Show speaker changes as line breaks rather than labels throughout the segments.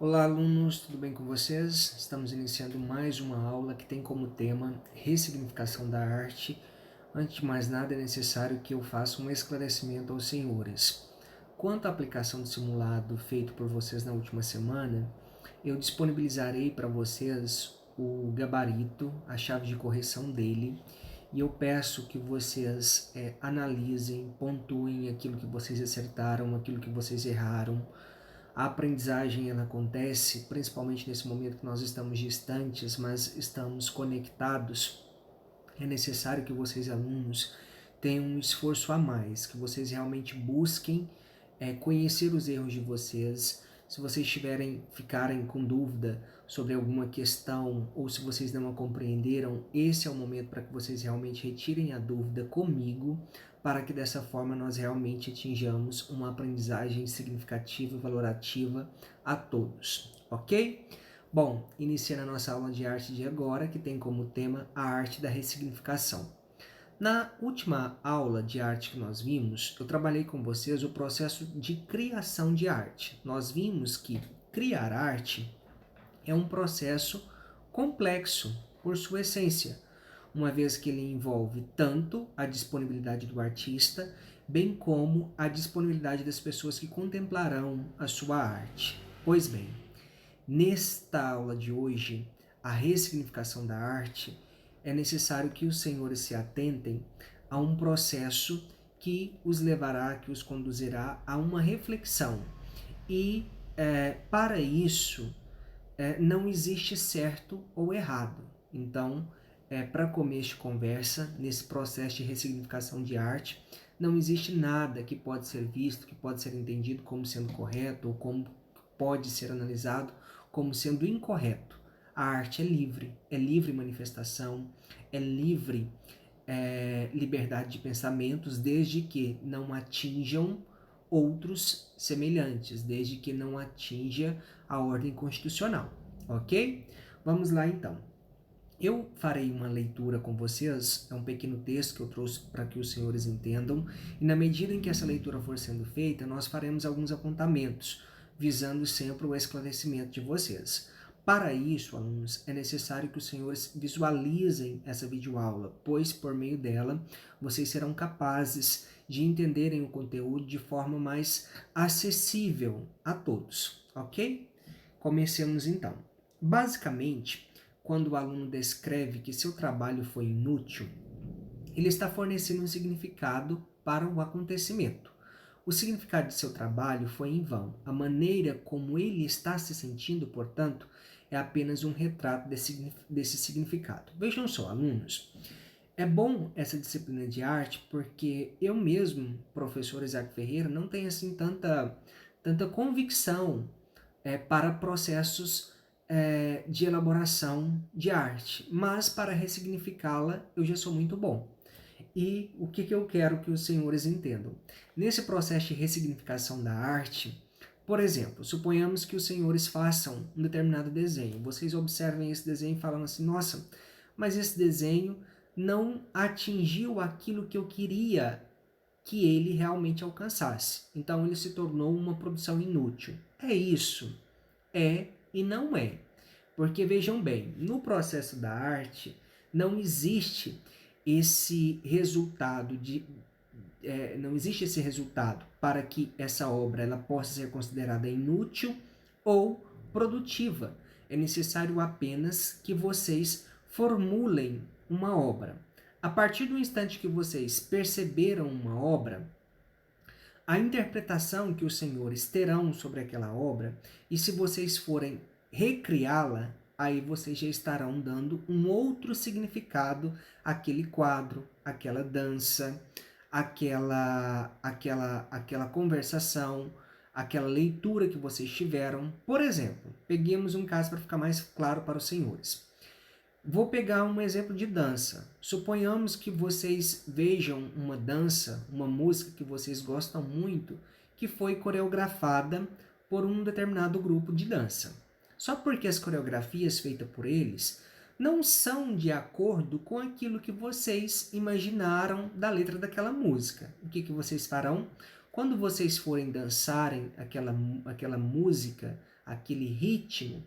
Olá, alunos, tudo bem com vocês? Estamos iniciando mais uma aula que tem como tema ressignificação da arte. Antes de mais nada, é necessário que eu faça um esclarecimento aos senhores. Quanto à aplicação do simulado feito por vocês na última semana, eu disponibilizarei para vocês o gabarito, a chave de correção dele, e eu peço que vocês analisem, pontuem aquilo que vocês acertaram, aquilo que vocês erraram. A aprendizagem ela acontece principalmente nesse momento que nós estamos distantes, mas estamos conectados. É necessário que vocês, alunos, tenham um esforço a mais, que vocês realmente busquem conhecer os erros de vocês. Se vocês ficarem com dúvida sobre alguma questão ou se vocês não a compreenderam, esse é o momento para que vocês realmente retirem a dúvida comigo, para que dessa forma nós realmente atinjamos uma aprendizagem significativa e valorativa a todos, ok? Bom, iniciando a nossa aula de arte de agora, que tem como tema a arte da ressignificação. Na última aula de arte que nós vimos, eu trabalhei com vocês o processo de criação de arte. Nós vimos que criar arte é um processo complexo por sua essência, uma vez que ele envolve tanto a disponibilidade do artista, bem como a disponibilidade das pessoas que contemplarão a sua arte. Pois bem, nesta aula de hoje, a ressignificação da arte, é necessário que os senhores se atentem a um processo que os levará, que os conduzirá a uma reflexão. E para isso, não existe certo ou errado. Então, para começo de conversa, nesse processo de ressignificação de arte, não existe nada que pode ser visto, que pode ser entendido como sendo correto ou como pode ser analisado como sendo incorreto. A arte é livre manifestação, é livre liberdade de pensamentos, desde que não atinjam outros semelhantes, desde que não atinja a ordem constitucional, ok? Vamos lá então. Eu farei uma leitura com vocês, é um pequeno texto que eu trouxe para que os senhores entendam, e na medida em que essa leitura for sendo feita, nós faremos alguns apontamentos, visando sempre o esclarecimento de vocês. Para isso, alunos, é necessário que os senhores visualizem essa videoaula, pois por meio dela vocês serão capazes de entenderem o conteúdo de forma mais acessível a todos, ok? Comecemos então. Basicamente, quando o aluno descreve que seu trabalho foi inútil, ele está fornecendo um significado para o acontecimento. O significado de seu trabalho foi em vão. A maneira como ele está se sentindo, portanto, é apenas um retrato desse significado. Vejam só, alunos, é bom essa disciplina de arte porque eu mesmo, professor Isaac Ferreira, não tenho assim tanta convicção para processos de elaboração de arte, mas para ressignificá-la eu já sou muito bom. E o que eu quero que os senhores entendam? Nesse processo de ressignificação da arte, por exemplo, suponhamos que os senhores façam um determinado desenho. Vocês observem esse desenho e falam assim, nossa, mas esse desenho não atingiu aquilo que eu queria que ele realmente alcançasse. Então ele se tornou uma produção inútil. É isso. É e não é. Porque vejam bem, no processo da arte não existe esse resultado não existe esse resultado para que essa obra ela possa ser considerada inútil ou produtiva. É necessário apenas que vocês formulem uma obra. A partir do instante que vocês perceberam uma obra, a interpretação que os senhores terão sobre aquela obra, e se vocês forem recriá-la, aí vocês já estarão dando um outro significado àquele quadro, àquela dança, àquela conversação, àquela leitura que vocês tiveram. Por exemplo, peguemos um caso para ficar mais claro para os senhores. Vou pegar um exemplo de dança. Suponhamos que vocês vejam uma dança, uma música que vocês gostam muito, que foi coreografada por um determinado grupo de dança. Só porque as coreografias feitas por eles não são de acordo com aquilo que vocês imaginaram da letra daquela música. O que vocês farão? Quando vocês forem dançarem aquela música, aquele ritmo,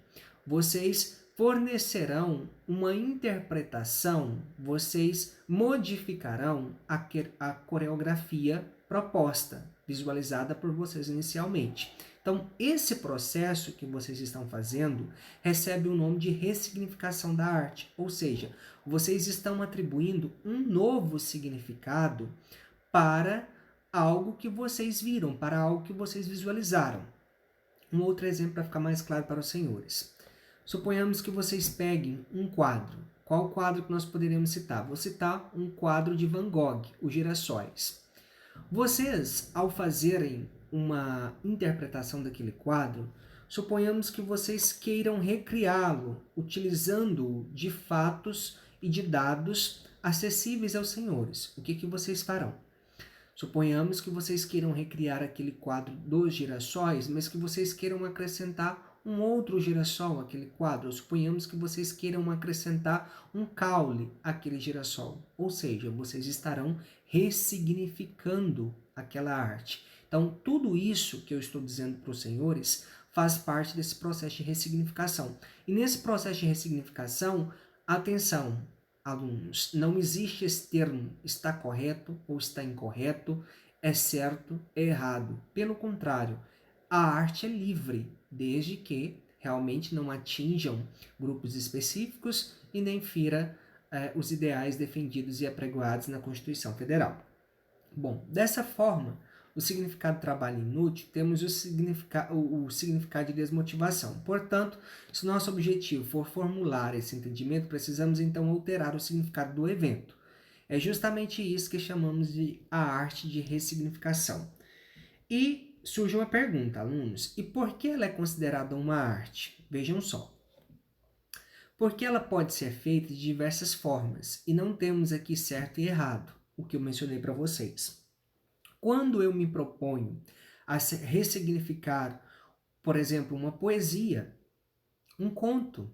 vocês fornecerão uma interpretação, vocês modificarão a coreografia proposta, visualizada por vocês inicialmente. Então, esse processo que vocês estão fazendo recebe o nome de ressignificação da arte, ou seja, vocês estão atribuindo um novo significado para algo que vocês viram, para algo que vocês visualizaram. Um outro exemplo para ficar mais claro para os senhores. Suponhamos que vocês peguem um quadro. Qual quadro que nós poderíamos citar? Vou citar um quadro de Van Gogh, Os Girassóis. Vocês, ao fazerem uma interpretação daquele quadro, suponhamos que vocês queiram recriá-lo, utilizando de fatos e de dados acessíveis aos senhores. O que vocês farão? Suponhamos que vocês queiram recriar aquele quadro dos girassóis, mas que vocês queiram acrescentar um outro girassol àquele quadro. Suponhamos que vocês queiram acrescentar um caule àquele girassol. Ou seja, vocês estarão ressignificando aquela arte. Então, tudo isso que eu estou dizendo para os senhores faz parte desse processo de ressignificação. E nesse processo de ressignificação, atenção, alunos, não existe esse termo está correto ou está incorreto, é certo, é errado. Pelo contrário, a arte é livre, desde que realmente não atinjam grupos específicos e nem fira os ideais defendidos e apregoados na Constituição Federal. Bom, dessa forma, o significado de trabalho inútil, temos o significado de desmotivação. Portanto, se nosso objetivo for formular esse entendimento, precisamos então alterar o significado do evento. É justamente isso que chamamos de a arte de ressignificação. E surge uma pergunta, alunos, e por que ela é considerada uma arte? Vejam só. Porque ela pode ser feita de diversas formas, e não temos aqui certo e errado, o que eu mencionei para vocês. Quando eu me proponho a ressignificar, por exemplo, uma poesia, um conto,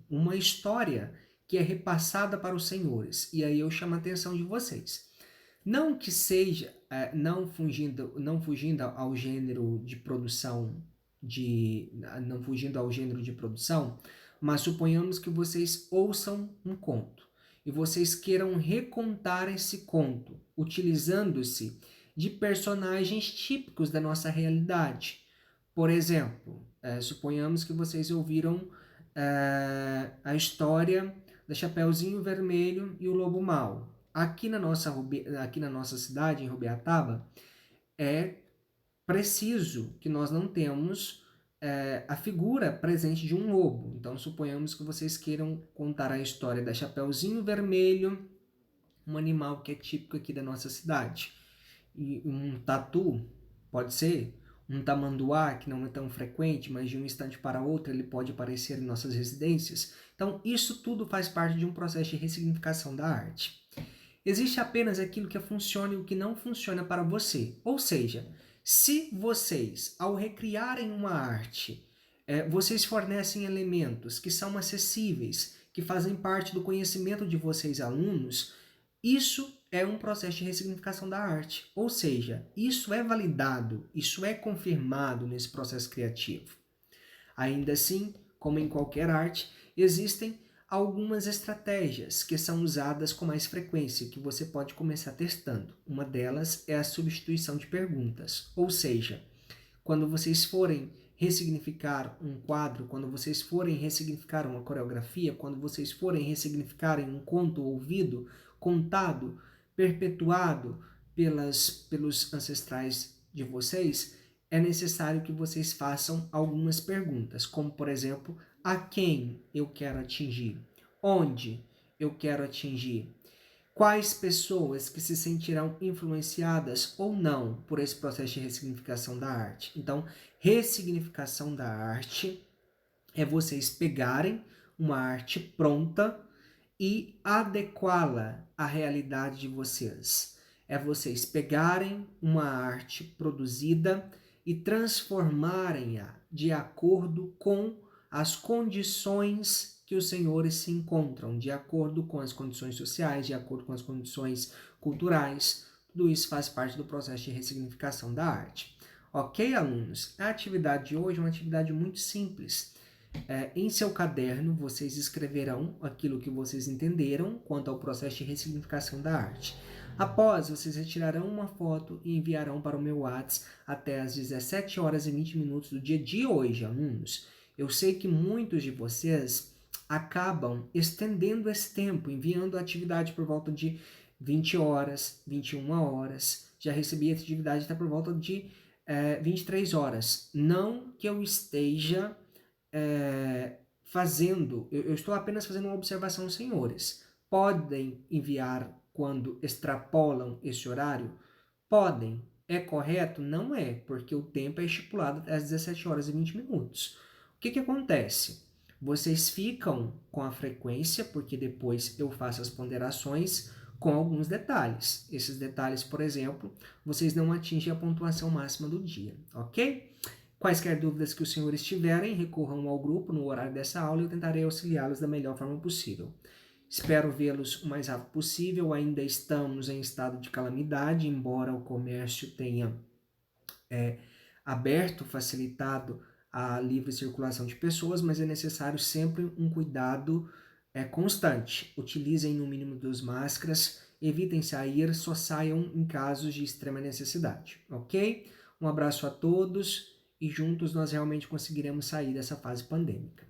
uma história que é repassada para os senhores, e aí eu chamo a atenção de vocês. Não que seja, não fugindo ao gênero de produção, mas suponhamos que vocês ouçam um conto e vocês queiram recontar esse conto, utilizando-se de personagens típicos da nossa realidade. Por exemplo, suponhamos que vocês ouviram a história da Chapeuzinho Vermelho e o Lobo Mau. Aqui na nossa cidade, em Rubiataba, é preciso que nós não temos a figura presente de um lobo. Então, suponhamos que vocês queiram contar a história da Chapeuzinho Vermelho, um animal que é típico aqui da nossa cidade. E um tatu, pode ser, um tamanduá, que não é tão frequente, mas de um instante para outro ele pode aparecer em nossas residências. Então, isso tudo faz parte de um processo de ressignificação da arte. Existe apenas aquilo que funciona e o que não funciona para você. Ou seja, se vocês, ao recriarem uma arte, vocês fornecem elementos que são acessíveis, que fazem parte do conhecimento de vocês, alunos, isso é um processo de ressignificação da arte. Ou seja, isso é validado, isso é confirmado nesse processo criativo. Ainda assim, como em qualquer arte, existem algumas estratégias que são usadas com mais frequência, que você pode começar testando. Uma delas é a substituição de perguntas, ou seja, quando vocês forem ressignificar um quadro, quando vocês forem ressignificar uma coreografia, quando vocês forem ressignificar um conto ouvido, contado, perpetuado pelos ancestrais de vocês, é necessário que vocês façam algumas perguntas, como por exemplo, a quem eu quero atingir? Onde eu quero atingir? Quais pessoas que se sentirão influenciadas ou não por esse processo de ressignificação da arte? Então, ressignificação da arte é vocês pegarem uma arte pronta e adequá-la à realidade de vocês. É vocês pegarem uma arte produzida e transformarem-a de acordo com as condições que os senhores se encontram, de acordo com as condições sociais, de acordo com as condições culturais. Tudo isso faz parte do processo de ressignificação da arte. Ok, alunos? A atividade de hoje é uma atividade muito simples. Em seu caderno, vocês escreverão aquilo que vocês entenderam quanto ao processo de ressignificação da arte. Após, vocês retirarão uma foto e enviarão para o meu WhatsApp até às 17 horas e 20 minutos do dia de hoje, alunos. Eu sei que muitos de vocês acabam estendendo esse tempo, enviando a atividade por volta de 20 horas, 21 horas. Já recebi a atividade até por volta de 23 horas. Não que eu esteja eu estou apenas fazendo uma observação, senhores. Podem enviar quando extrapolam esse horário? Podem. É correto? Não é, porque o tempo é estipulado às 17 horas e 20 minutos. O que acontece? Vocês ficam com a frequência, porque depois eu faço as ponderações com alguns detalhes. Esses detalhes, por exemplo, vocês não atingem a pontuação máxima do dia, ok? Quaisquer dúvidas que os senhores tiverem, recorram ao grupo no horário dessa aula e eu tentarei auxiliá-los da melhor forma possível. Espero vê-los o mais rápido possível. Ainda estamos em estado de calamidade, embora o comércio tenha aberto, facilitado a livre circulação de pessoas, mas é necessário sempre um cuidado constante. Utilizem no mínimo 2 máscaras, evitem sair, só saiam em casos de extrema necessidade, ok? Um abraço a todos e juntos nós realmente conseguiremos sair dessa fase pandêmica.